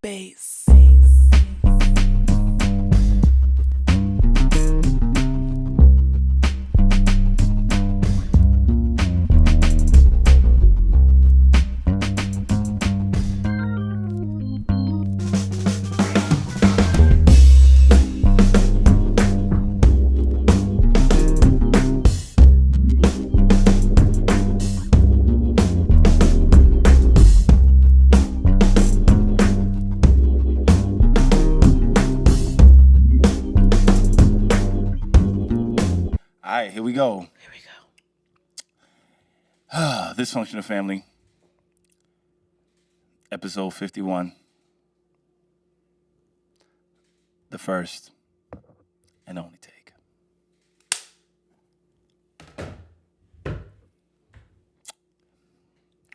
Bass. All right, here we go. Here we go. Dysfunctional Family, episode 51. The first and only take.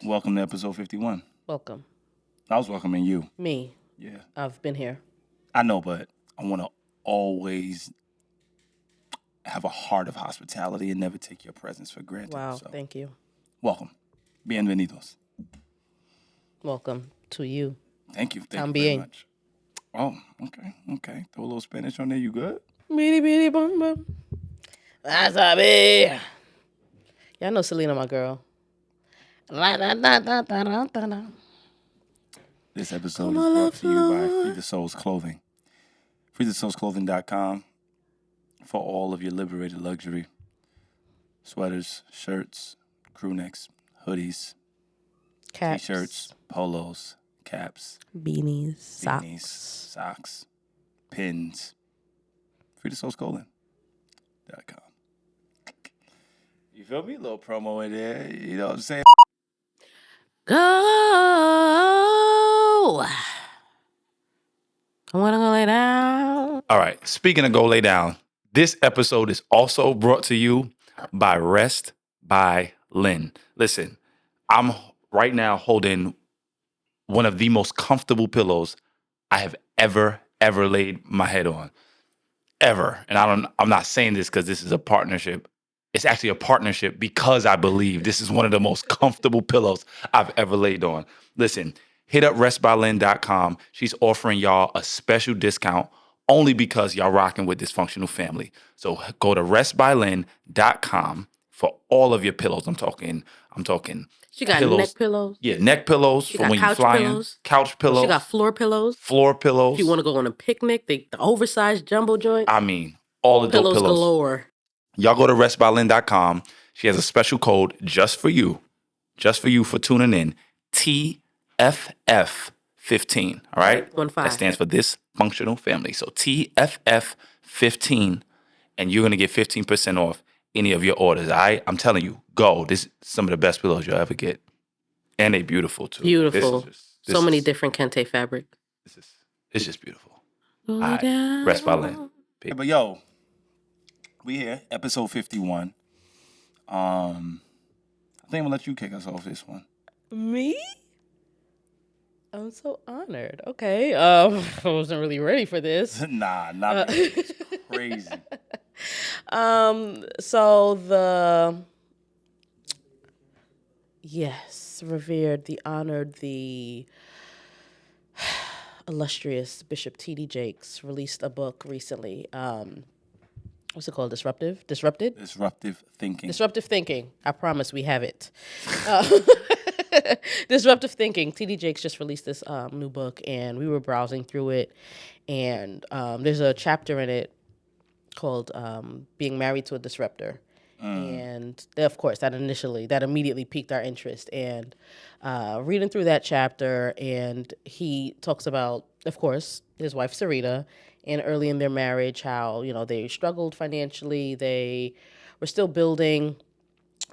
Welcome to episode 51. Welcome. I was welcoming you. Me. Yeah. I've been here. I know, but I want to always have a heart of hospitality and never take your presence for granted. Wow, So, thank you. welcome. Bienvenidos. Welcome to you. Thank you. Thank you También. very much. Oh, okay. Throw a little Spanish on there. You good? Beady beady bum bum. Wasabi. Yeah, I know Selena, my girl. La, da, da, da, da, da, da, da. This episode is brought to you by Free the Souls Clothing. FreeTheSoulsClothing.com for all of your liberated luxury. Sweaters, shirts, crew necks, hoodies, Caps. t-shirts, polos, caps, Beanies. beanies, Socks. socks, pins. FreeTheSoulsClothing.com. You feel me? A little promo in there. You know what I'm saying? Go. I want to go lay down. All right. Speaking of go lay down, this episode is also brought to you by Rest by Lynn. Listen, I'm right now holding one of the most comfortable pillows I have ever laid my head on. Ever. And I'm not saying this because this is a partnership. It's actually a partnership because I believe this is one of the most comfortable pillows I've ever laid on. Listen, hit up restbylynn.com. She's offering y'all a special discount only because y'all rocking with Dysfunctional Family. So go to restbylynn.com for all of your pillows. I'm talking She got pillows. neck pillows. Yeah, neck pillows She for got when you're couch flying. pillows. Couch pillows. She got floor pillows. Floor pillows. If you want to go on a picnic, the oversized jumbo joint. I mean, all the dope pillows pillows. galore. Y'all go to restbylynn.com. She has a special code just for you for tuning in. TFF15. All right? 15. That stands for Dysfunctional Family. So TFF15, and you're going to get 15% off any of your orders. All right? I'm telling you, go. This is some of the best pillows you'll ever get. And they beautiful, too. Beautiful. So many different Kente fabric. It's just beautiful. All right. Rest by Lynn. Hey, but yo, we here, episode 51. I think I'm gonna let you kick us off this one. Me? I'm so honored. Okay. I wasn't really ready for this. Nah, not really. It's crazy. Revered, the honored, the illustrious Bishop T.D. Jakes released a book recently. What's it called? Disruptive? Disrupted? Disruptive thinking. Disruptive thinking. I promise we have it. Disruptive thinking. T.D. Jakes just released this new book, and we were browsing through it, and there's a chapter in it called Being Married to a Disruptor. And of course, that immediately piqued our interest. And reading through that chapter, and he talks about, of course, his wife Sarita, and early in their marriage, how they struggled financially, they were still building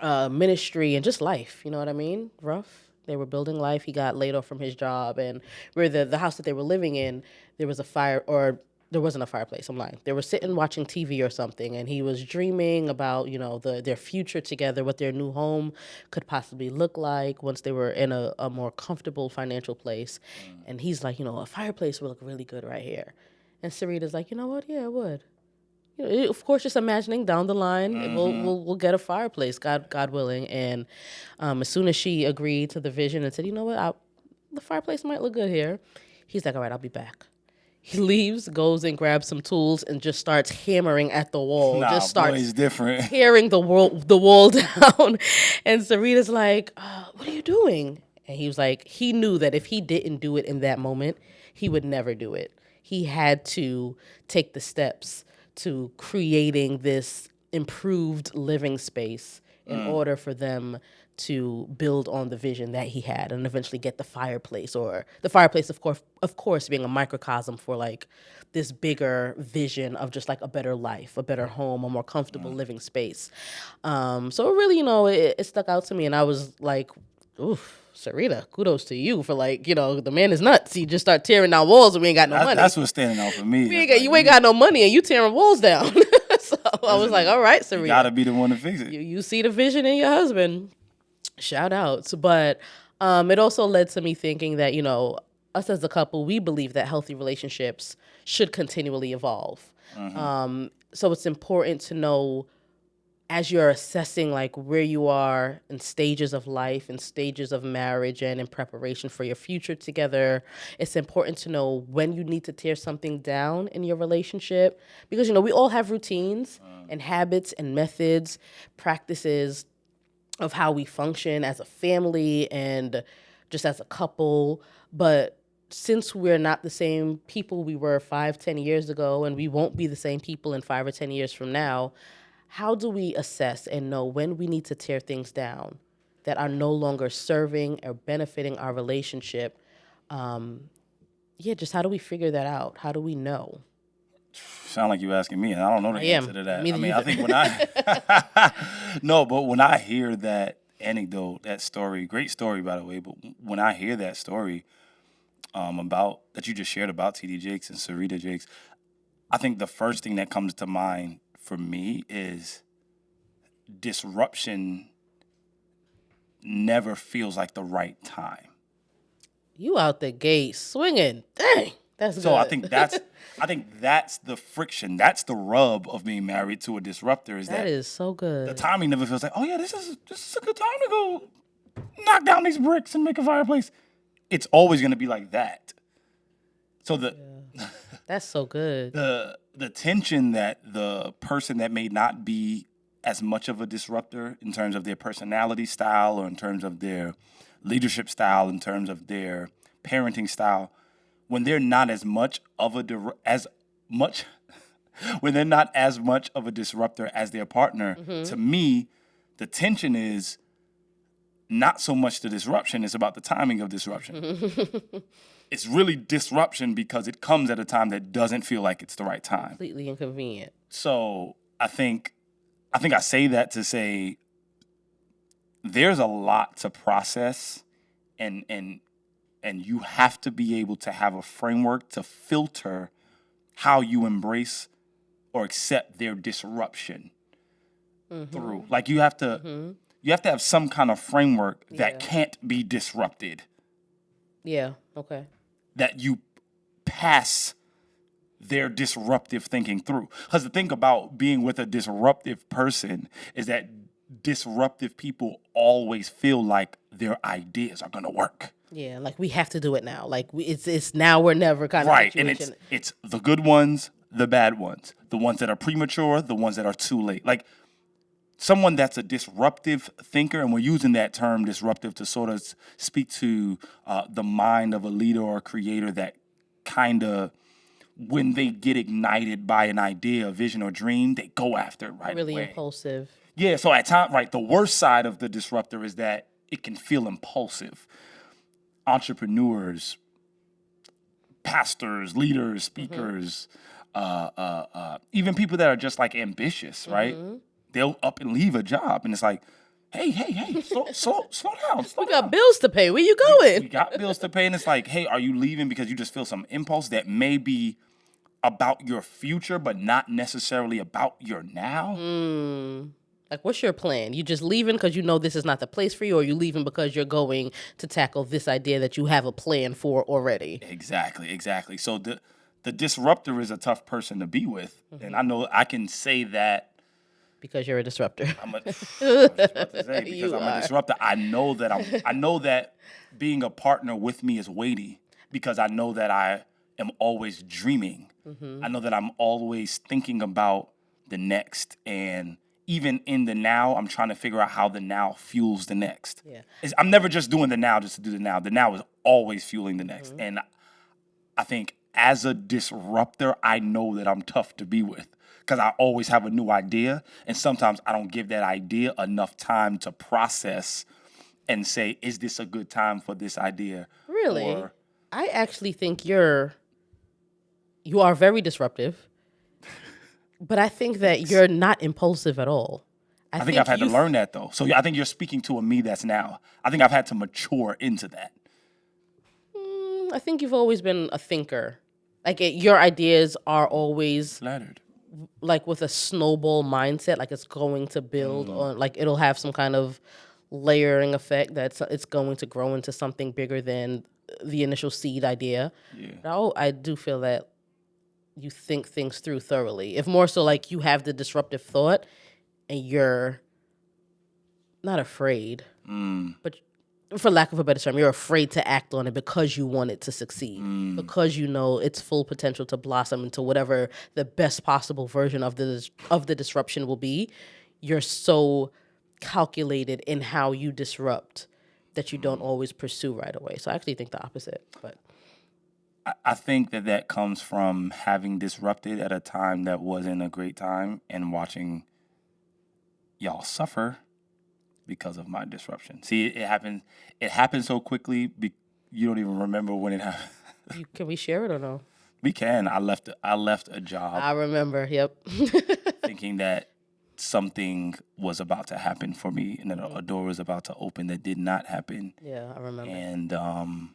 ministry and just life. You know what I mean? Rough. They were building life. He got laid off from his job, and where the house that they were living in, there was a fire, or there wasn't a fireplace. I'm lying. They were sitting watching TV or something, and he was dreaming about, their future together, what their new home could possibly look like once they were in a more comfortable financial place. And he's like, a fireplace would look really good right here. And Sarita's like, you know what? Yeah, it would. Of course, just imagining down the line, we'll get a fireplace, God willing. And as soon as she agreed to the vision and said, you know what, the fireplace might look good here, He's like, all right, I'll be back. He leaves, goes and grabs some tools, and just starts hammering at the wall. Nah, Just starts boy, it's different. tearing the wall down. And Sarita's like, what are you doing? And he was like, he knew that if he didn't do it in that moment, he would never do it. He had to take the steps to creating this improved living space in order for them to build on the vision that he had and eventually get the fireplace, or the fireplace, of course being a microcosm for like this bigger vision of just like a better life, a better home, a more comfortable living space. So it really, it stuck out to me, and I was like, oof, Sarita, kudos to you for like, the man is nuts. He just start tearing down walls and we ain't got no money. That's what's standing out for me. You ain't got no money and you tearing walls down. So I was like, all right, Sarita. You gotta be the one to fix it. You see the vision in your husband. Shout outs. But it also led to me thinking that, us as a couple, we believe that healthy relationships should continually evolve. So it's important to know, as you're assessing like where you are in stages of life and stages of marriage and in preparation for your future together, it's important to know when you need to tear something down in your relationship, because we all have routines and habits and methods, practices of how we function as a family and just as a couple. But since we're not the same people we were 5-10 years ago, and we won't be the same people in 5 or 10 years from now, how do we assess and know when we need to tear things down that are no longer serving or benefiting our relationship? Just how do we figure that out? How do we know? Sound like you asking me, and I don't know the answer to that. Me I think when I no, but when I hear that anecdote, that story, great story by the way, but when I hear that story about that you just shared about TD Jakes and Sarita Jakes, I think the first thing that comes to mind for me is disruption never feels like the right time. You out the gate swinging. Dang, that's good. So I think that's the friction. That's the rub of being married to a disruptor. That is so good. The timing never feels like, oh yeah, this is a good time to go knock down these bricks and make a fireplace. It's always going to be like that. So that's so good. The tension that the person that may not be as much of a disruptor in terms of their personality style, or in terms of their leadership style, in terms of their parenting style, when they're not as much of a when they're not as much of a disruptor as their partner, to me, the tension is not so much the disruption, it's about the timing of disruption. It's really disruption because it comes at a time that doesn't feel like it's the right time. Completely inconvenient. So I think I say that to say there's a lot to process, and you have to be able to have a framework to filter how you embrace or accept their disruption through. Like you have to have some kind of framework that can't be disrupted. Yeah, okay. That you pass their disruptive thinking through. Because the thing about being with a disruptive person is that disruptive people always feel like their ideas are going to work. Yeah, like we have to do it now. Like it's now or never kind of situation. Right, and it's the good ones, the bad ones, the ones that are premature, the ones that are too late. Like someone that's a disruptive thinker, and we're using that term disruptive to sort of speak to the mind of a leader or a creator that kind of, when they get ignited by an idea, a vision, or dream, they go after it right away. Really impulsive. Yeah, so at times, right, the worst side of the disruptor is that it can feel impulsive. Entrepreneurs, pastors, leaders, speakers, even people that are just like ambitious, right? They'll up and leave a job, and it's like, hey, slow down. We got bills to pay. Where you going? We got bills to pay, and it's like, hey, are you leaving because you just feel some impulse that may be about your future, but not necessarily about your now? Like, what's your plan? You just leaving because you know this is not the place for you, or you leaving because you're going to tackle this idea that you have a plan for already? Exactly. So the disruptor is a tough person to be with, and I know I can say that. Because you're a disruptor. I'm a disruptor. I know that being a partner with me is weighty. because I know that I am always dreaming. I know that I'm always thinking about the next, and even in the now, I'm trying to figure out how the now fuels the next. Yeah. I'm never just doing the now just to do the now. The now is always fueling the next. And I think as a disruptor, I know that I'm tough to be with because I always have a new idea. And sometimes I don't give that idea enough time to process and say, is this a good time for this idea? Really? Or, I actually think you are very disruptive, but I think that you're not impulsive at all. I think I've had to learn that, though. So I think you're speaking to a me that's now. I think I've had to mature into that. I think you've always been a thinker. Like your ideas are always Flattered. like with a snowball mindset, like it's going to build on, like it'll have some kind of layering effect that it's going to grow into something bigger than the initial seed idea. Yeah. I do feel that you think things through thoroughly. If more so like you have the disruptive thought and you're not afraid, but for lack of a better term, you're afraid to act on it because you want it to succeed, because you know its full potential to blossom into whatever the best possible version of the disruption will be. You're so calculated in how you disrupt that you don't always pursue right away. So I actually think the opposite. But I think that comes from having disrupted at a time that wasn't a great time and watching y'all suffer because of my disruption. See, it happened. It happened so quickly. You don't even remember when it happened. can we share it or no? We can. I left a job. I remember. Yep. Thinking that something was about to happen for me, and then a door was about to open that did not happen. Yeah, I remember. And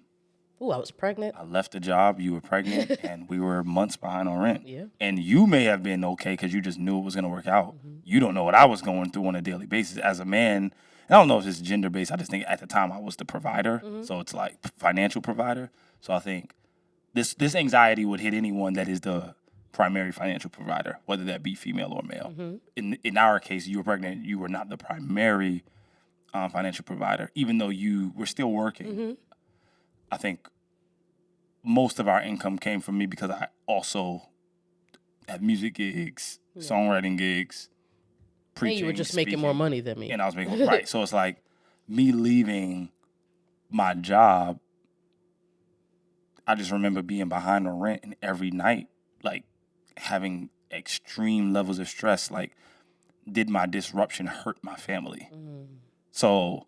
Ooh, I was pregnant. I left the job. You were pregnant, and we were months behind on rent. Yeah. And you may have been okay because you just knew it was going to work out. You don't know what I was going through on a daily basis as a man. And I don't know if it's gender based. I just think at the time I was the provider, so it's like financial provider. So I think this anxiety would hit anyone that is the primary financial provider, whether that be female or male. In our case, you were pregnant. You were not the primary financial provider, even though you were still working. I think most of our income came from me because I also had music gigs, songwriting gigs, preaching. And you were just making more money than me. And I was making right. So it's like me leaving my job. I just remember being behind on rent and every night, like having extreme levels of stress. Like, did my disruption hurt my family? So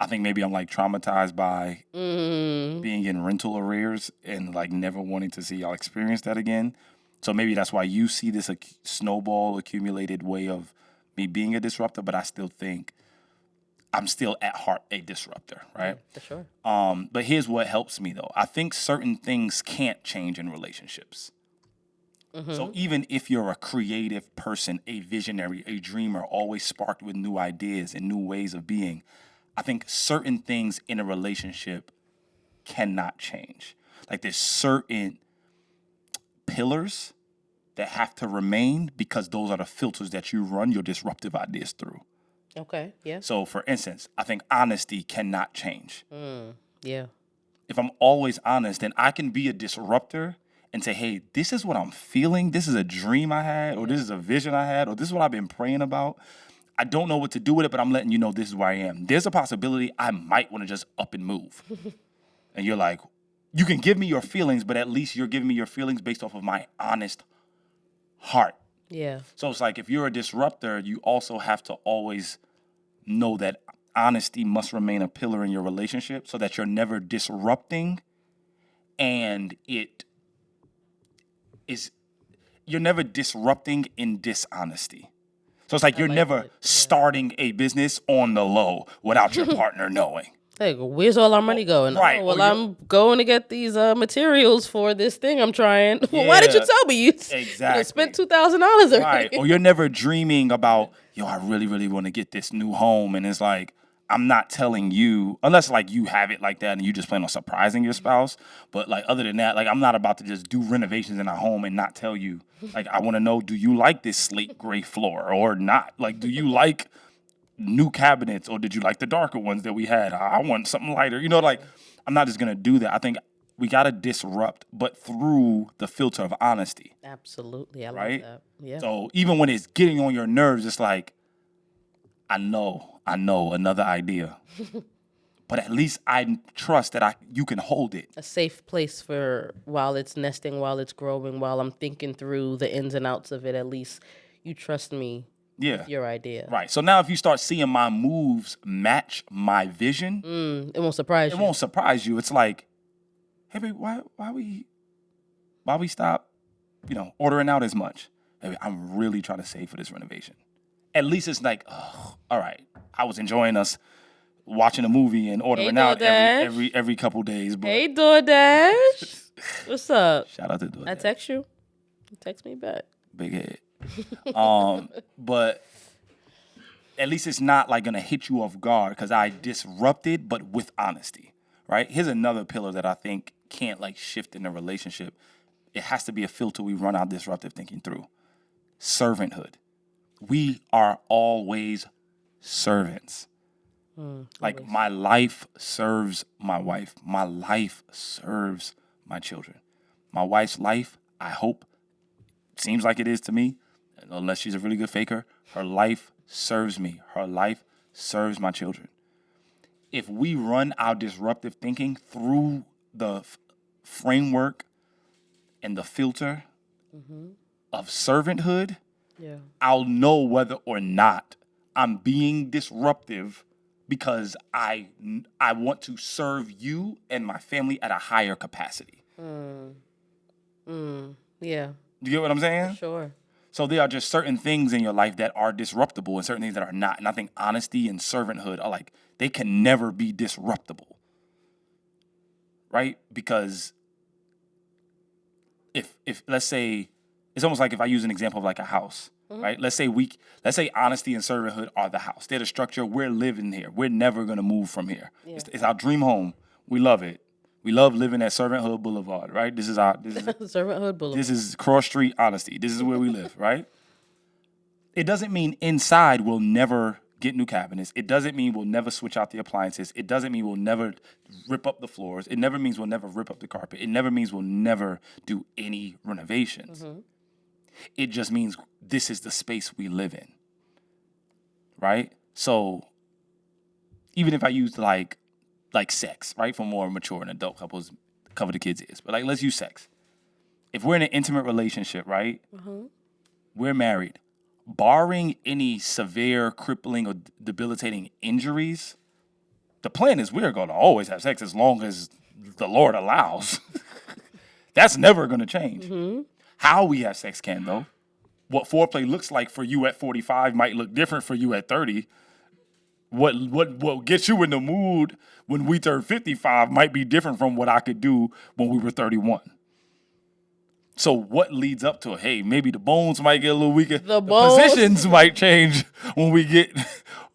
I think maybe I'm like traumatized by being in rental arrears and like never wanting to see y'all experience that again. So maybe that's why you see this snowball accumulated way of me being a disruptor, but I still think I'm still at heart a disruptor, right? Yeah, for sure. But here's what helps me though. I think certain things can't change in relationships. So even if you're a creative person, a visionary, a dreamer, always sparked with new ideas and new ways of being, I think certain things in a relationship cannot change. Like there's certain pillars that have to remain because those are the filters that you run your disruptive ideas through. Okay, yeah. So for instance, I think honesty cannot change. Yeah. If I'm always honest, then I can be a disruptor and say, hey, this is what I'm feeling. This is a dream I had, or this is a vision I had, or this is what I've been praying about. I don't know what to do with it, but I'm letting you know this is where I am. There's a possibility I might want to just up and move. And you're like, you can give me your feelings, but at least you're giving me your feelings based off of my honest heart. Yeah. So it's like if you're a disruptor, you also have to always know that honesty must remain a pillar in your relationship so that you're never disrupting and you're never disrupting in dishonesty. So it's like you're never starting a business on the low without your partner knowing. Hey, where's all our money going? Right. Oh, well, I'm going to get these materials for this thing I'm trying. Well, why did you tell me? You spent $2,000 already. Right. Or you're never dreaming about, I really, really want to get this new home. And it's like, I'm not telling you, unless like you have it like that and you just plan on surprising your spouse. But like other than that, like I'm not about to just do renovations in our home and not tell you. Like I want to know, do you like this slate gray floor or not? Like, do you like new cabinets or did you like the darker ones that we had? I want something lighter. Like I'm not just going to do that. I think we got to disrupt, but through the filter of honesty. Absolutely. I Right? love that. Yeah. So even when it's getting on your nerves, it's like, I know, another idea. But at least I trust that you can hold it. A safe place for while it's nesting, while it's growing, while I'm thinking through the ins and outs of it. At least you trust me with your idea. Right. So now if you start seeing my moves match my vision, It won't surprise it you. won't surprise you. It's like, hey, babe, why we stop, ordering out as much? Baby, I'm really trying to save for this renovation. At least it's like, oh, all right. I was enjoying us watching a movie and ordering out every couple days. But Hey, DoorDash. What's up? shout out to DoorDash. I text you. You text me back. Big head. But at least it's not like gonna hit you off guard because I disrupted, but with honesty, right? Here's another pillar that I think can't like shift in a relationship. It has to be a filter we run our disruptive thinking through. Servanthood. We are always servants. Like my life serves my wife. My life serves my children. My wife's life, I hope, seems like it is to me, unless she's a really good faker. Her life serves me. Her life serves my children. If we run our disruptive thinking through the framework and the filter of servanthood, I'll know whether or not I'm being disruptive because I want to serve you and my family at a higher capacity. Yeah. Do you get what I'm saying? Sure. So there are just certain things in your life that are disruptible and certain things that are not. And I think honesty and servanthood are like, they can never be disruptible. Right? Because if let's say, it's almost like if I use an example of like a house, right? Let's say honesty and servanthood are the house. They're the structure. We're living here. We're never going to move from here. Yeah. It's our dream home. We love it. We love living at Servanthood Boulevard, right? This is Servanthood Boulevard. This is cross street honesty. This is where we live, right? It doesn't mean inside we'll never get new cabinets. It doesn't mean we'll never switch out the appliances. It doesn't mean we'll never rip up the floors. It never means we'll never rip up the carpet. It never means we'll never do any renovations. It just means this is the space we live in, right? So even if I use like sex, right, for more mature and adult couples, cover the kids' ears. But like, let's use sex. If we're in an intimate relationship, right, we're married. Barring any severe, crippling, or debilitating injuries, the plan is we're going to always have sex as long as the Lord allows. That's never going to change. How we have sex can, though. What foreplay looks like for you at 45 might look different for you at 30. What gets you in the mood when we turn 55 might be different from what I could do when we were 31. So what leads up to it? Hey, maybe the bones might get a little weaker. The positions might change when we get,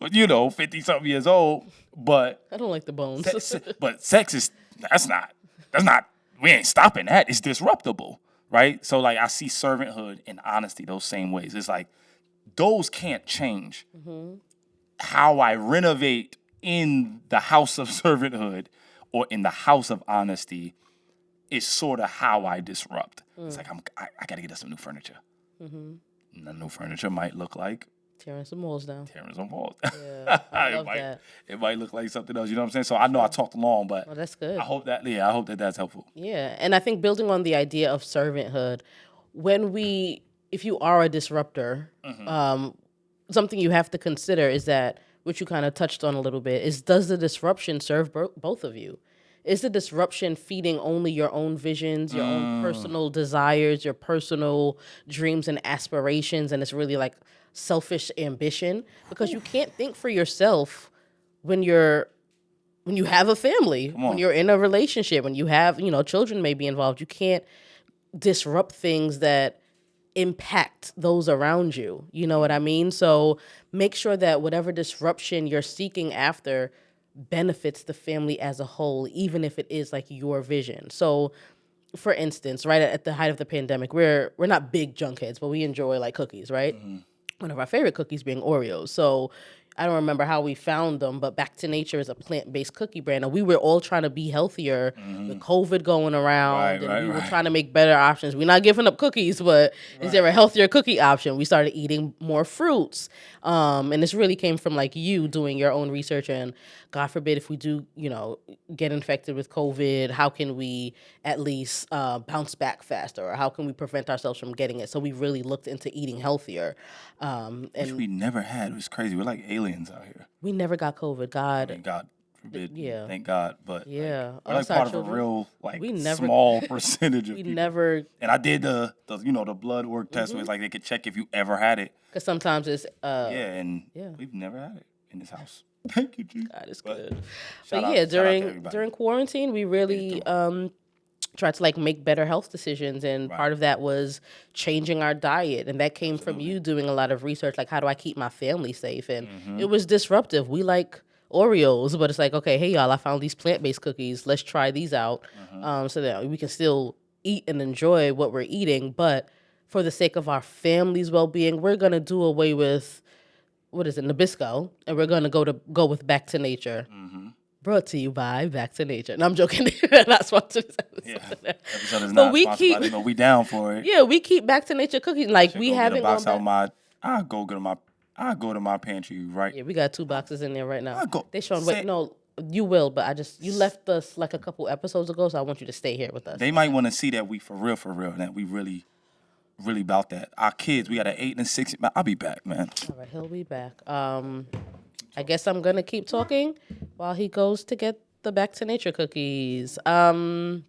50-something years old. But I don't like the bones. but sex is, that's not, we ain't stopping that. It's disruptible, right? So like I see servanthood and honesty those same ways. It's like those can't change. How I renovate in the house of servanthood or in the house of honesty is sort of how I disrupt. It's like I got to get us some new furniture. And the new furniture might look like Tearing some walls down. Yeah, I love that. It might look like something else. You know what I'm saying? So I know I talked long, but Oh, that's good. I hope that that's helpful. Yeah, and I think building on the idea of servanthood, if you are a disruptor, something you have to consider is that, which you kind of touched on a little bit, is does the disruption serve both of you? Is the disruption feeding only your own visions, your own personal desires, your personal dreams and aspirations, and it's really like selfish ambition? Because you can't think for yourself when you have a family, when you're in a relationship, when you have, children may be involved. You can't disrupt things that impact those around you. You know what I mean? So make sure that whatever disruption you're seeking after benefits the family as a whole, even if it is like your vision. So for instance, right at the height of the pandemic, we're not big junk heads, but we enjoy like cookies, right? One of our favorite cookies being Oreos. So I don't remember how we found them, but Back to Nature is a plant-based cookie brand. And we were all trying to be healthier with COVID going around. And we were trying to make better options. We're not giving up cookies, but is there a healthier cookie option? We started eating more fruits. And this really came from like you doing your own research. And God forbid if we do, get infected with COVID, how can we at least bounce back faster? Or how can we prevent ourselves from getting it? So we really looked into eating healthier. Which we never had. It was crazy. We're like aliens out here. We never got COVID. God forbid. Yeah. Thank God. But Yeah. we're like Us, our part of a children, real we never- small percentage of we people. never, And I did the blood work test where it's like they could check if you ever had it. because sometimes it's We've never had it in this house. Thank you, Jesus. God is But good. shout But out- yeah, shout out to everybody. during quarantine, we really tried to like make better health decisions, and part of that was changing our diet, and that came from you doing a lot of research, like how do I keep my family safe, and it was disruptive. We like Oreos, but it's like, okay, hey y'all, I found these plant-based cookies. Let's try these out, so that we can still eat and enjoy what we're eating, but for the sake of our family's well-being, we're gonna do away with Nabisco, and we're gonna go with Back to Nature. Brought to you by Back to Nature. And I'm joking. Not sponsored this episode. Yeah. Episode is But not we sponsored keep- by them, but we down for it. Yeah, we keep Back to Nature cookies. Like we Go get a haven't box gone back. I'll go to my pantry right. Yeah, we got 2 boxes in there right now. I'll go. Deshawn, wait, no, you will, but you left us like a couple episodes ago, so I want you to stay here with us. They might want to see that we for real, that we really about that. Our kids, we got an 8 and a 6. I'll be back, man. All right, he'll be back. I guess I'm gonna keep talking while he goes to get the Back to Nature cookies. So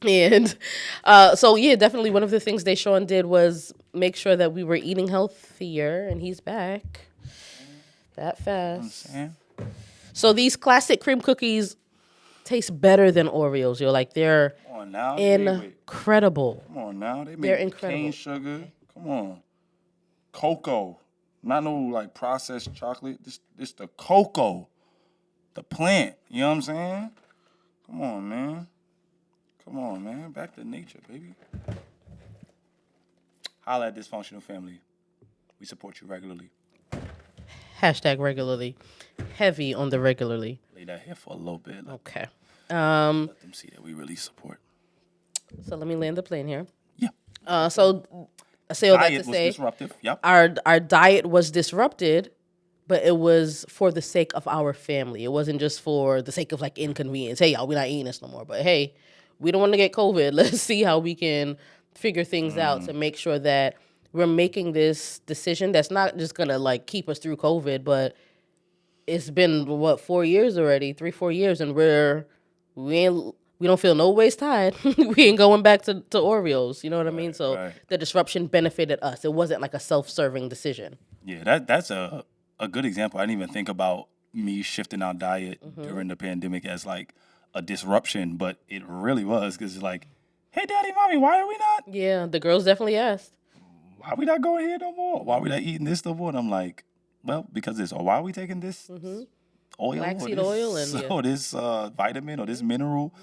yeah, definitely one of the things Deshawn did was make sure that we were eating healthier, and he's back that fast. So these classic cream cookies taste better than Oreos. You're like, they're Come on now. incredible. Come on now. They They're make incredible. cane sugar. Come on. Cocoa. Not no like processed chocolate. This the cocoa. The plant. You know what I'm saying? Come on, man. Back to nature, baby. Holla at Dysfunctional Family. We support you regularly. #regularly. Heavy on the regularly. Lay that here for a little bit. Okay. Let them see that we really support. So let me land the plane here. Yeah. So I say all that to Diet was say disruptive. Yep. our diet was disrupted, but it was for the sake of our family. It wasn't just for the sake of like inconvenience. Hey, y'all, we're not eating this no more. But hey, we don't want to get COVID. Let's see how we can figure things out to make sure that we're making this decision that's not just gonna like keep us through COVID, but it's been 4 years already, 3-4 years, and we don't feel no ways tied. We ain't going back to Oreos. You know what I mean? So the disruption benefited us. It wasn't like a self-serving decision. Yeah, that's a good example. I didn't even think about me shifting our diet during the pandemic as like a disruption, but it really was, because it's like, hey, daddy, mommy, why are we not? Yeah, the girls definitely asked. Why are we not going here no more? Why are we not eating this no more? And I'm like, well, because this. Or why are we taking this oil? Flaxseed or this, oil and or this vitamin or this mineral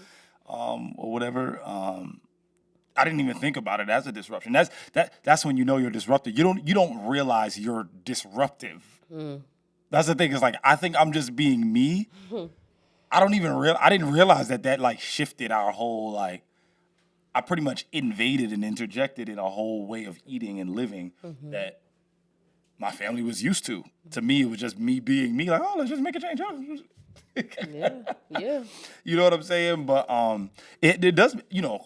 or whatever. I didn't even think about it as a disruption. That's when you know you're disruptive. You don't realize you're disruptive. That's the thing. Is like, I think I'm just being me. I didn't realize that like shifted our whole like. I pretty much invaded and interjected in a whole way of eating and living that my family was used to. To me, it was just me being me. Like, oh, let's just make a change. Yeah. You know what I'm saying? But it does,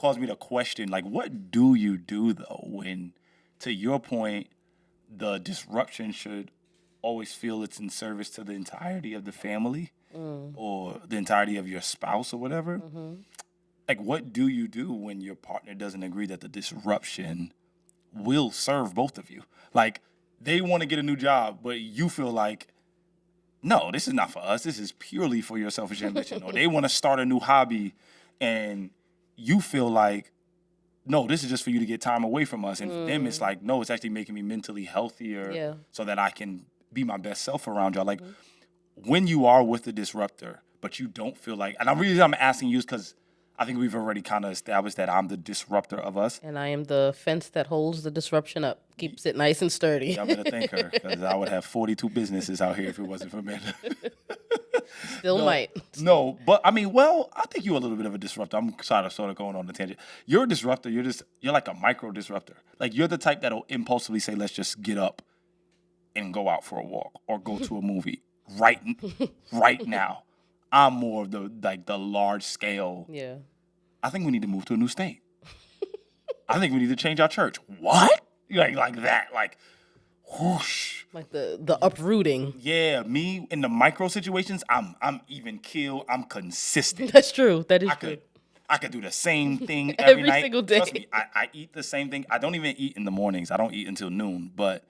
cause me to question, like, what do you do, though, when, to your point, the disruption should always feel it's in service to the entirety of the family or the entirety of your spouse or whatever? Like, what do you do when your partner doesn't agree that the disruption will serve both of you? Like, they want to get a new job, but you feel like, no, this is not for us. This is purely for your selfish ambition. Or they want to start a new hobby, and you feel like, no, this is just for you to get time away from us. And for them, it's like, no, it's actually making me mentally healthier so that I can be my best self around y'all. Like, when you are with the disruptor, but you don't feel like, and I'm asking you because I think we've already kind of established that I'm the disruptor of us. And I am the fence that holds the disruption up, keeps it nice and sturdy. Y'all better thank her, because I would have 42 businesses out here if it wasn't for Amanda. Still might. No, but I mean, well, I think you're a little bit of a disruptor. I'm sort of going on the tangent. You're a disruptor. You're like a micro disruptor. Like, you're the type that'll impulsively say, let's just get up and go out for a walk or go to a movie right now. I'm more of the large scale. Yeah. I think we need to move to a new state. I think we need to change our church. What? Like that. Like, whoosh. Like the uprooting. Yeah, me in the micro situations, I'm even keel. I'm consistent. That's true. That is true. I could do the same thing every night. Single day. Trust me, I eat the same thing. I don't even eat in the mornings. I don't eat until noon. But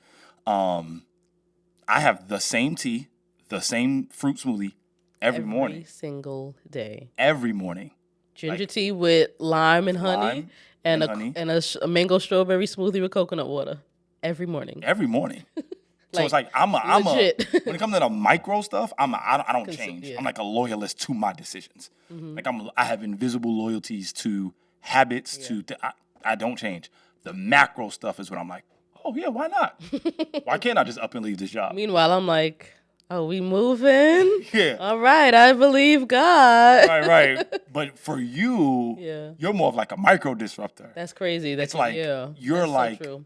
I have the same tea, the same fruit smoothie every morning. Every single day. Every morning. Ginger tea with lime and honey, Lime and honey. a mango strawberry smoothie with coconut water every morning. Every morning. So Like, it's like I'm legit. when it comes to the micro stuff, I don't change. yeah. I'm like a loyalist to my decisions. Like I have invisible loyalties to habits. I don't change. The macro stuff is when I'm like, oh yeah, why not? Why can't I just up and leave this job? Meanwhile, I'm like, are we moving? Yeah. All right, I believe God. Right. But for you, Yeah. you're more of like a micro disruptor. That's crazy. That's It's like you're that's like so true.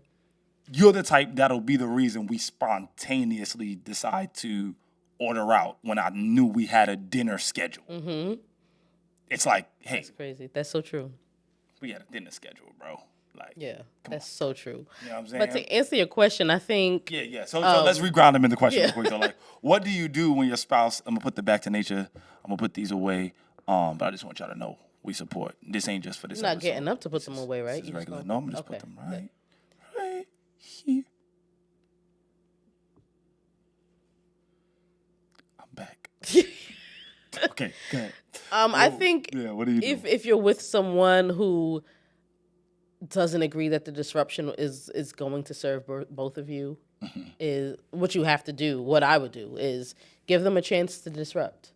you're the type that'll be the reason we spontaneously decide to order out when I knew we had a dinner schedule. Mm-hmm. It's like, hey, That's crazy. That's so true. we had a dinner schedule, bro. Like, Yeah, that's so true. you know what I'm saying? But to answer your question, I think Yeah. So let's reground them in the question yeah. real quick. So, like, what do you do when your spouse? I'm gonna put the back to nature. I'm gonna put these away. But I just want y'all to know we support. This ain't just for this. you're not episode. getting up to put them away, right? This is You just regular. gonna- No, I'm gonna just okay. put them right here. I'm back. Okay, go ahead. I think Yeah, what do you do? if you're with someone who doesn't agree that the disruption is going to serve both of you, Mm-hmm. is what you have to do. What I would do is give them a chance to disrupt.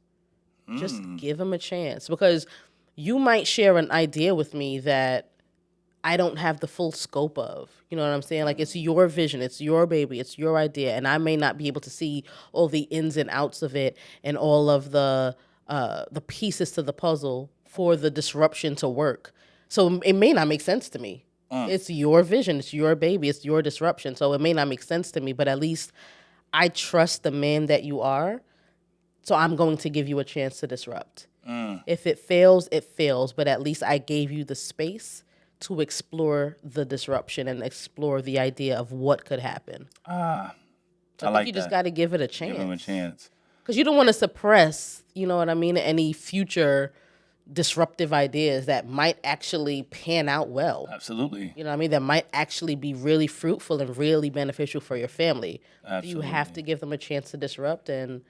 Just give them a chance, because you might share an idea with me that I don't have the full scope of. You know what I'm saying? Like, it's your vision, it's your baby, it's your idea, and I may not be able to see all the ins and outs of it and all of the pieces to the puzzle for the disruption to work. So it may not make sense to me. It's your vision, it's your baby, it's your disruption. So it may not make sense to me, but at least I trust the man that you are. So I'm going to give you a chance to disrupt. If it fails, it fails. But at least I gave you the space to explore the disruption and explore the idea of what could happen. So I think like you just that. got to give it a chance. Give him a chance. Because you don't want to suppress, you know what I mean, any future disruptive ideas that might actually pan out well. Absolutely. You know what I mean? That might actually be really fruitful and really beneficial for your family. Absolutely. You have to give them a chance to disrupt and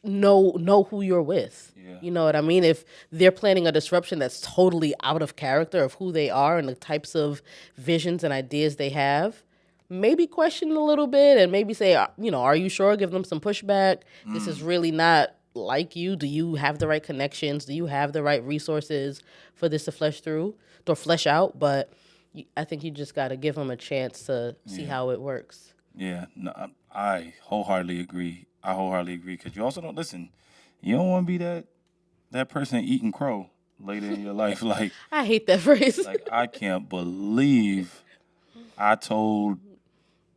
know who you're with. Yeah. You know what I mean? If they're planning a disruption that's totally out of character of who they are and the types of visions and ideas they have, maybe question a little bit and maybe say, are you sure? Give them some pushback. This is really not like you. Do you have the right connections? Do you have the right resources for this to flesh out? But I think you just got to give them a chance to see how it works. Yeah, no, I wholeheartedly agree. Because you also don't listen. You don't want to be that person eating crow later in your life. Like, I hate that phrase. like I can't believe I told.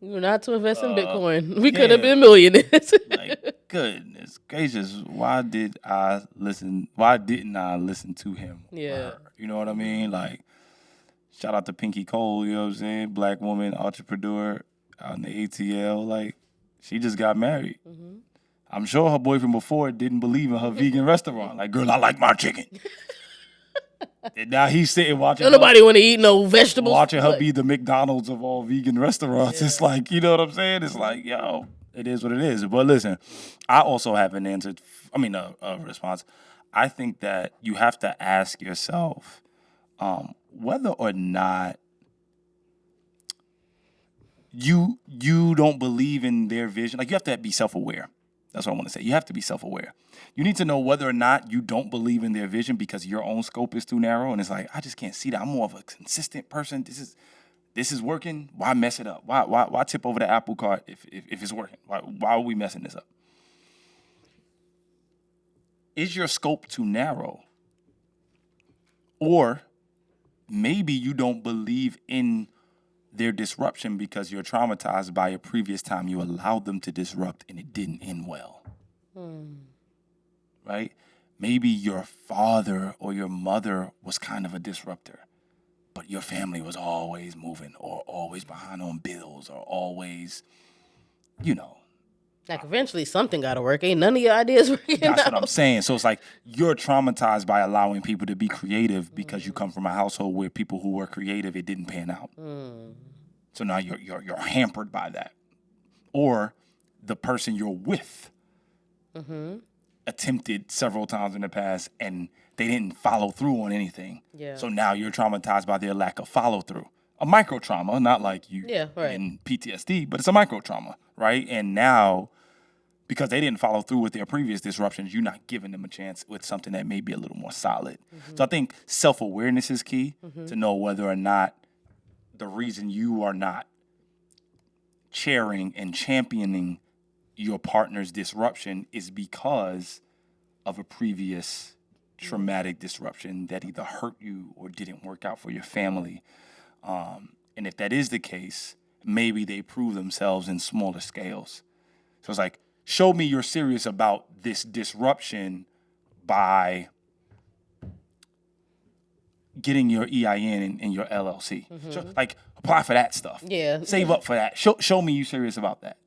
You're not to invest in Bitcoin. We could have been millionaires. Like, goodness gracious, why didn't I listen to him? Yeah. You know what I mean? Like, shout out to Pinky Cole, you know what I'm saying? Black woman, entrepreneur out in the ATL. Like, she just got married. Mm-hmm. I'm sure her boyfriend before didn't believe in her vegan restaurant. Like, girl, I like my chicken. And now he's sitting watching. Don't nobody want to eat no vegetables. Watching her be the McDonald's of all vegan restaurants. Yeah. It's like, you know what I'm saying? It's like, yo, it is what it is. But listen, I also have an answer. A response. I think that you have to ask yourself whether or not you don't believe in their vision. Like, you have to be self-aware. That's what I want to say. You have to be self-aware. You need to know whether or not you don't believe in their vision because your own scope is too narrow. And it's like, I just can't see that. I'm more of a consistent person. This is working. Why mess it up? Why tip over the apple cart if it's working? Why are we messing this up? Is your scope too narrow? Or maybe you don't believe in their disruption because you're traumatized by a previous time you allowed them to disrupt and it didn't end well. Right? Maybe your father or your mother was kind of a disruptor, but your family was always moving or always behind on bills or always, Like eventually something got to work. Ain't none of your ideas working That's out. what I'm saying. So it's like you're traumatized by allowing people to be creative because you come from a household where people who were creative, it didn't pan out. So now you're hampered by that. Or the person you're with attempted several times in the past and they didn't follow through on anything. Yeah. So now you're traumatized by their lack of follow through. A micro trauma, not like you right. in PTSD, but it's a micro trauma, right? And now, because they didn't follow through with their previous disruptions, you're not giving them a chance with something that may be a little more solid. So I think self-awareness is key to know whether or not the reason you are not chairing and championing your partner's disruption is because of a previous traumatic disruption that either hurt you or didn't work out for your family. And if that is the case, maybe they prove themselves in smaller scales. So it's like, show me you're serious about this disruption by getting your EIN and your LLC. So, like, apply for that stuff. Yeah. Save up for that. Show me you serious about that.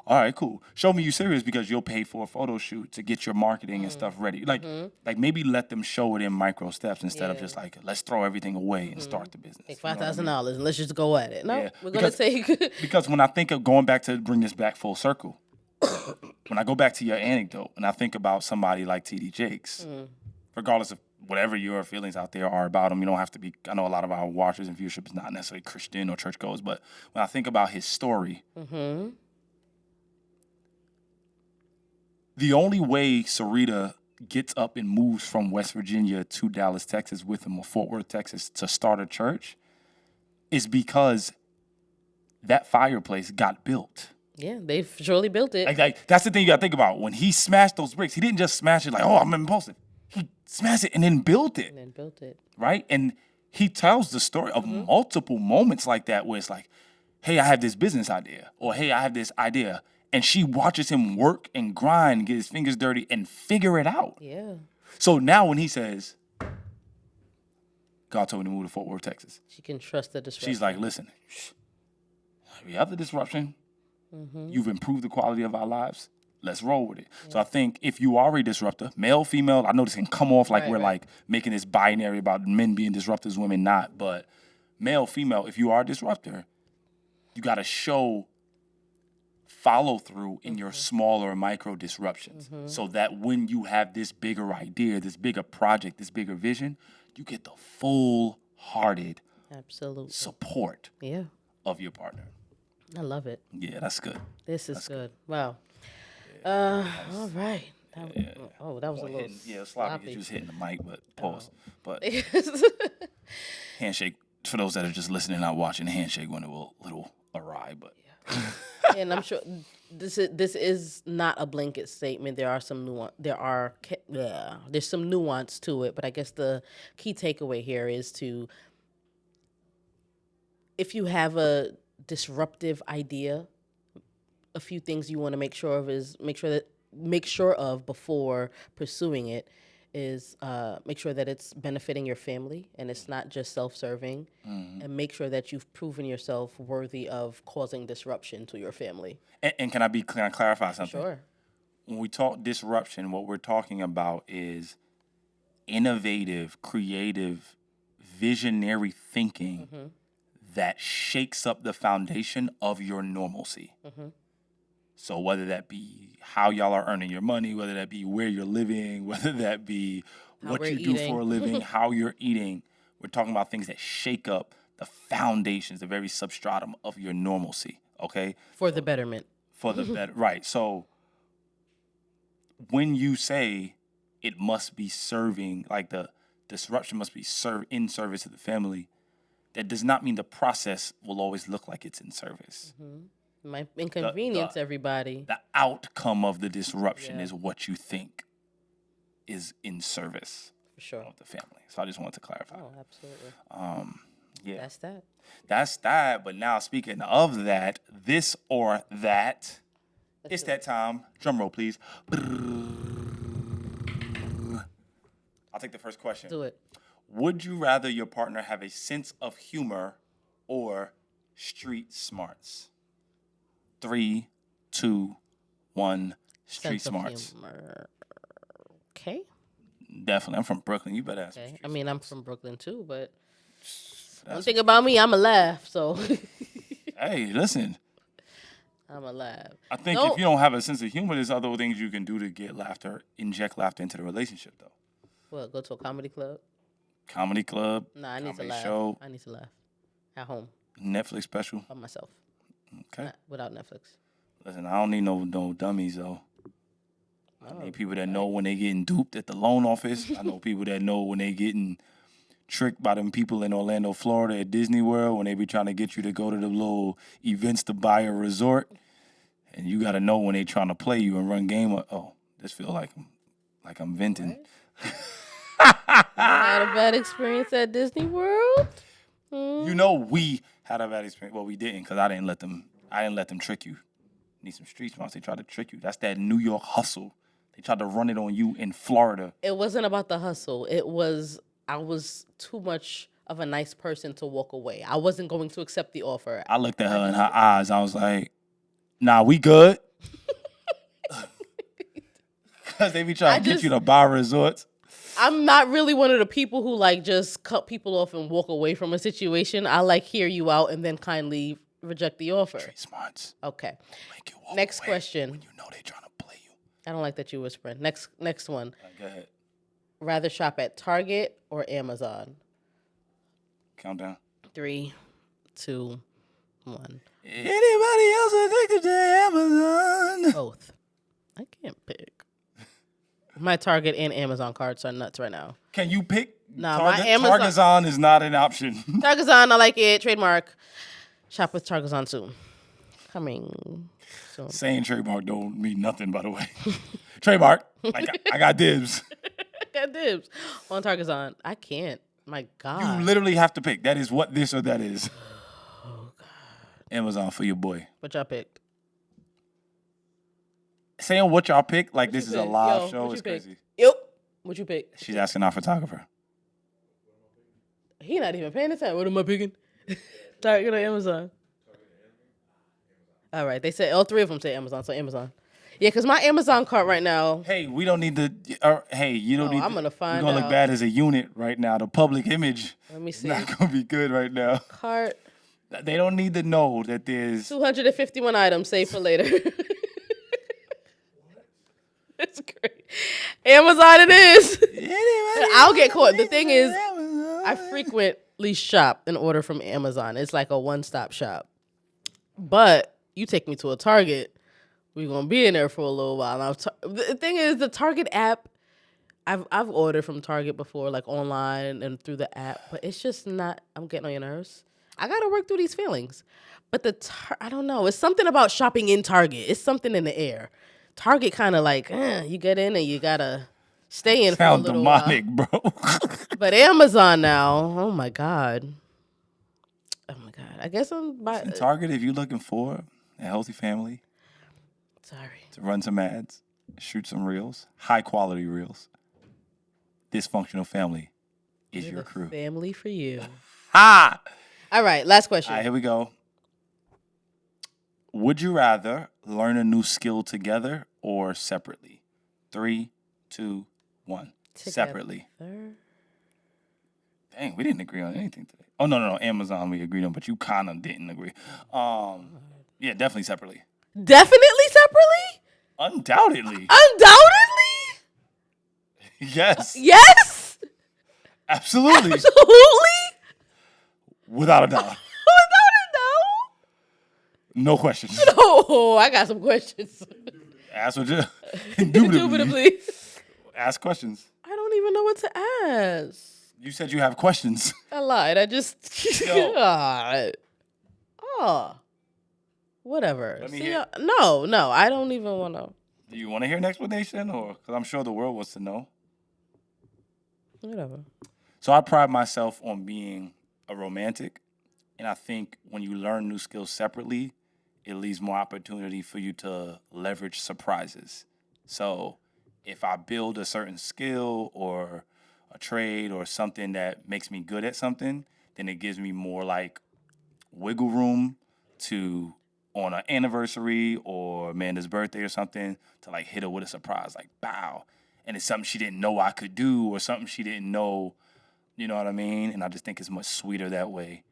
All right, cool. Show me you serious because you'll pay for a photo shoot to get your marketing and stuff ready. Like maybe let them show it in micro steps instead of just like, let's throw everything away and start the business. Take $5,000 and let's just go at it. No, Yeah, we're going to take. Because when I think of going back to bring this back full circle, when I go back to your anecdote and I think about somebody like TD Jakes, regardless of whatever your feelings out there are about him, you don't have to be, I know a lot of our watchers and viewership is not necessarily Christian or churchgoers, but when I think about his story, the only way Sarita gets up and moves from West Virginia to Dallas, Texas with him, or Fort Worth, Texas, to start a church is because that fireplace got built. Yeah, they surely built it. Like that's the thing you got to think about. When he smashed those bricks, he didn't just smash it like, oh, I'm impulsive. He smashed it and then built it. Right? And he tells the story of multiple moments like that where it's like, hey, I have this business idea, or hey, I have this idea. And she watches him work and grind, get his fingers dirty, and figure it out. Yeah. So now when he says, God told me to move to Fort Worth, Texas. She can trust the disruption. She's like, listen, we have the disruption. You've improved the quality of our lives. Let's roll with it. Yeah. So I think if you are a disruptor, male, female, I know this can come off like we're like making this binary about men being disruptors, women not. But male, female, if you are a disruptor, you got to show follow through in your smaller micro disruptions so that when you have this bigger idea, this bigger project, this bigger vision, you get the full-hearted support of your partner. I love it. Yeah, that's good. This is good. Wow. All right. That was a little sloppy because you was hitting the mic, but pause. But handshake, for those that are just listening, not watching, the handshake went a little awry, but... And I'm sure this is not a blanket statement. There are some nuance. There's some nuance to it, but I guess the key takeaway here is if you have a disruptive idea, a few things you want to make sure of before pursuing it is make sure that it's benefiting your family and it's not just self-serving, and make sure that you've proven yourself worthy of causing disruption to your family. And can I clarify something? Sure. When we talk disruption, what we're talking about is innovative, creative, visionary thinking that shakes up the foundation of your normalcy. So whether that be how y'all are earning your money, whether that be where you're living, whether that be what you do for a living, how you're eating, we're talking about things that shake up the foundations, the very substratum of your normalcy, okay? For the betterment. For the better, right. So when you say it must be serving, like the disruption must be in service of the family, that does not mean the process will always look like it's in service. Might inconvenience everybody. The outcome of the disruption is what you think is in service For sure. of the family. So I just wanted to clarify. Oh, absolutely. Yeah. That's that. That's that. But now speaking of that, this or that, it's that time. Drum roll, please. I'll take the first question. Do it. Would you rather your partner have a sense of humor or street smarts? 3, 2, 1. Street Sense of smarts. humor. Okay. Definitely. I'm from Brooklyn. You better ask. Okay. I mean, I'm from Brooklyn too, but one thing about me, I'm a laugh. So Hey, listen. I'm a laugh. I think if you don't have a sense of humor, there's other things you can do to get laughter, inject laughter into the relationship, though. What? Go to a comedy club? Comedy club. Nah, I need to comedy laugh. show. I need to laugh at home Netflix special. by myself. Okay. Not without Netflix. Listen, I don't need no dummies though. I Oh, need people that know when they getting duped at the loan office. I know people that know when they getting tricked by them people in Orlando, Florida at Disney World when they be trying to get you to go to the little events to buy a resort. And you got to know when they trying to play you and run game. Oh, this feel like I'm venting. Had a bad experience at Disney World. You know we had a bad experience. Well, we didn't because I didn't let them trick you. Need some street smarts. They tried to trick you. That's that New York hustle. They tried to run it on you in Florida. It wasn't about the hustle. I was too much of a nice person to walk away. I wasn't going to accept the offer. I looked at her in her eyes. I was like, nah, we good. Because they be trying to get you to buy resorts. I'm not really one of the people who like just cut people off and walk away from a situation. I like hear you out and then kindly reject the offer. Street smarts. Okay. Make you walk Next away question. when you know they trying to play you. I don't like that you whispering. Next one. Go ahead. Rather shop at Target or Amazon? Countdown. 3, 2, 1. Anybody else addicted to Amazon? Both. I can't pick. My Target and Amazon cards are nuts right now. Can you pick? Nah, my Amazon. Targazon is not an option. Targazon, I like it. Trademark. Shop with Targazon soon. Coming soon. Saying trademark don't mean nothing, by the way. Trademark. I got dibs. Got dibs on Targazon. I can't. My God. You literally have to pick. That is what this or that is. Oh God. Amazon for your boy. What y'all picked? Saying what y'all pick like this is a pick? live Yo, show what is you pick? crazy. Yep. What you pick? She's asking our photographer. He not even paying attention. What am I picking? Target or Amazon? All right. They said all three of them say Amazon, so Amazon. Yeah, because my Amazon cart right now. Hey, we don't need to. Hey, you don't need. I'm gonna find We're gonna look out. bad as a unit right now. The public image Let me is see. not gonna be good right now. Cart. They don't need to know that there's. 251 items saved for later. It's great. Amazon it is. I'll get caught. The thing is, I frequently shop and order from Amazon. It's like a one-stop shop. But you take me to a Target, we're gonna be in there for a little while. Now, the thing is, the Target app, I've ordered from Target before, like online and through the app, but it's just not. I'm getting on your nerves. I gotta work through these feelings. But I don't know. It's something about shopping in Target. It's something in the air. Target kind of like, you get in and you gotta stay in for a little demonic, while. bro. But Amazon now, oh my God. I guess I'm by Target, if you're looking for a healthy family, sorry. to run some ads, shoot some reels, high quality reels. Dysfunctional family is We're your the crew. family for you. Ha! All right, last question. All right, here we go. Would you rather learn a new skill together or separately? 3, 2, 1. Separately. Together. Dang, we didn't agree on anything today. Oh, no. Amazon we agreed on, but you kind of didn't agree. Yeah, definitely separately. Definitely separately? Undoubtedly. Undoubtedly? Yes. Yes? Absolutely. Absolutely? Without a doubt. Without a doubt? No questions. Oh, I got some questions. Ask what you Indubitably. Ask questions. I don't even know what to ask. You said you have questions. I lied. I just. Yo. God. Oh. Whatever. Let me See, hear- no. I don't even want to. Do you want to hear an explanation, or because I'm sure the world wants to know? Whatever. So I pride myself on being a romantic, and I think when you learn new skills separately, it leaves more opportunity for you to leverage surprises. So if I build a certain skill or a trade or something that makes me good at something, then it gives me more like wiggle room to on an anniversary or Amanda's birthday or something to like hit her with a surprise, like bow. And it's something she didn't know I could do or something she didn't know, you know what I mean? And I just think it's much sweeter that way.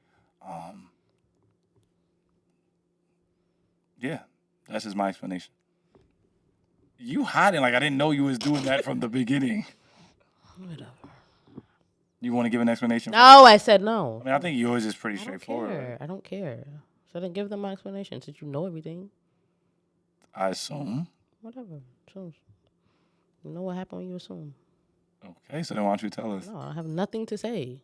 Yeah, that's just my explanation. You hiding like I didn't know you was doing that from the beginning. Whatever. You want to give an explanation? No, I said no. I mean, I think yours is pretty I don't straightforward. care. Right? I don't care. So then give them my explanation since you know everything. I assume. Whatever. So, you know what happened when you assume. Okay, so then why don't you tell us? No, I have nothing to say.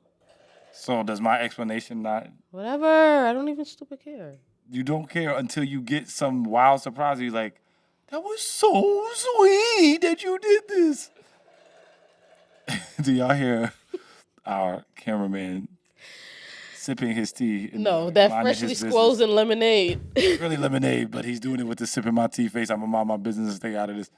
So does my explanation not? Whatever. I don't even stupid care. You don't care until you get some wild surprise. You're like, that was so sweet that you did this. Do y'all hear our cameraman sipping his tea? No, that minding freshly his business? squozen lemonade. It's really lemonade, but he's doing it with the sipping my tea face. I'm gonna mind my business and stay out of this.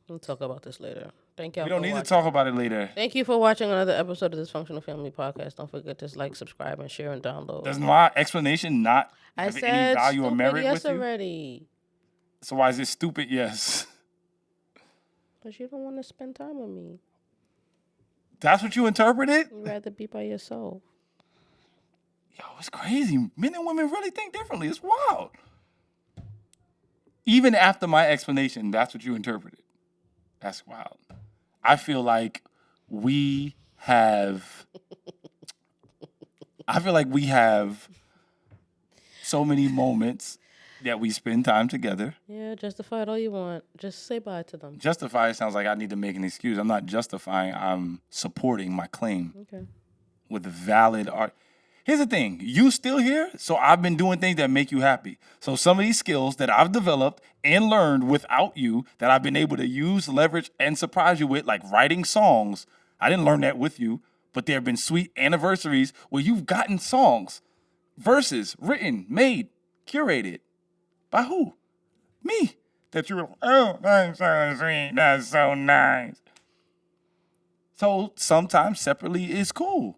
We'll talk about this later. Thank y'all We don't for need watching. to talk about it later. Thank you for watching another episode of Dysfunctional Family Podcast. Don't forget to like, subscribe, and share and download. Does my explanation not I have any said value or stupid merit yes with you? already. So why is it stupid? Yes. Because you don't want to spend time with me. That's what you interpreted? You'd rather be by yourself. Yo, it's crazy. Men and women really think differently. It's wild. Even after my explanation, that's what you interpreted. That's wild. I feel like we have so many moments that we spend time together. Yeah, justify it all you want. Just say bye to them. Justify sounds like I need to make an excuse. I'm not justifying. I'm supporting my claim Okay. with valid art. Here's the thing. You still here, so I've been doing things that make you happy. So some of these skills that I've developed and learned without you that I've been able to use, leverage, and surprise you with, like writing songs. I didn't learn that with you, but there have been sweet anniversaries where you've gotten songs, verses, written, made, curated. By who? Me. That you were, oh, that's so sweet. That's so nice. So sometimes separately is cool.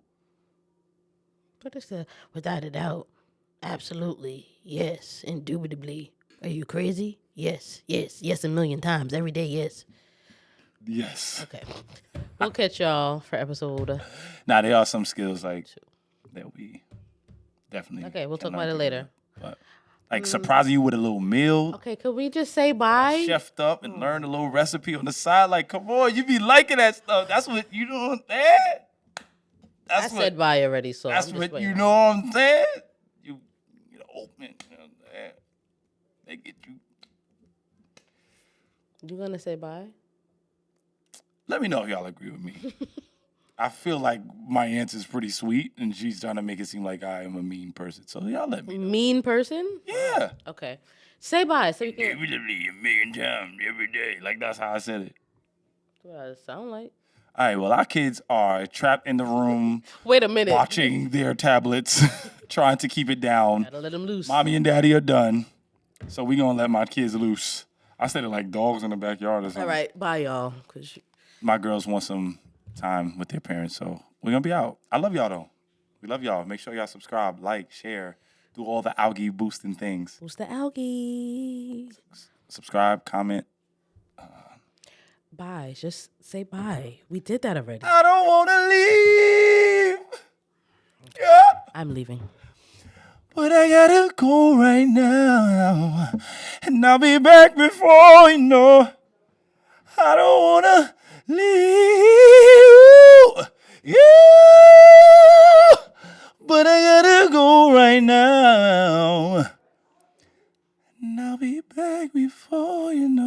But it's without a doubt, absolutely, yes, indubitably. Are you crazy? Yes, a million times, every day, yes. Yes. Okay. We'll catch y'all for episode. Now, there are some skills like that we definitely. Okay, we'll talk can about learn it later. together. But like surprising you with a little meal, Okay, could we just say bye? chefed up, and learn a little recipe on the side. Like, come on, you be liking that stuff. That's what you know what I'm saying? I said bye already, so That's I'm just what waiting. you know what I'm saying? You open, you know what I'm saying? They get you. You gonna say bye? Let me know if y'all agree with me. I feel like my answer is pretty sweet, and she's trying to make it seem like I am a mean person. So y'all let me know. Mean person? Yeah. Okay. Say bye so you can. Literally a million times every day. Like, that's how I said it. What does it sound like? All right, well, our kids are trapped in the room Wait a minute. watching their tablets, trying to keep it down. Gotta let them loose. Mommy and daddy are done. So we going to let my kids loose. I said it like dogs in the backyard or something. All right, bye, y'all. 'Cause My girls want some time with their parents, so we're going to be out. I love y'all, though. We love y'all. Make sure y'all subscribe, like, share, do all the algae boosting things. Who's the algae? Subscribe, comment. Bye. Just say bye. We did that already. I don't want to leave. Yeah. I'm leaving. But I gotta go right now. And I'll be back before you know. I don't wanna leave you. But I gotta go right now. And I'll be back before you know.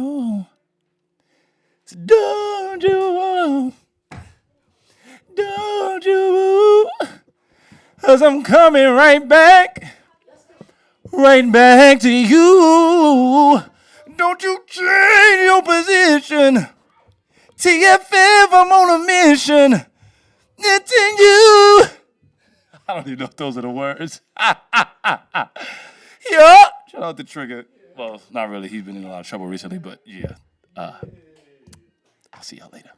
'cause I'm coming right back to you. Don't you change your position. TFF, I'm on a mission. It's in you. I don't even know if those are the words. Yeah. Shout out to Trigger. Well, not really. He's been in a lot of trouble recently, but yeah. I'll see y'all later.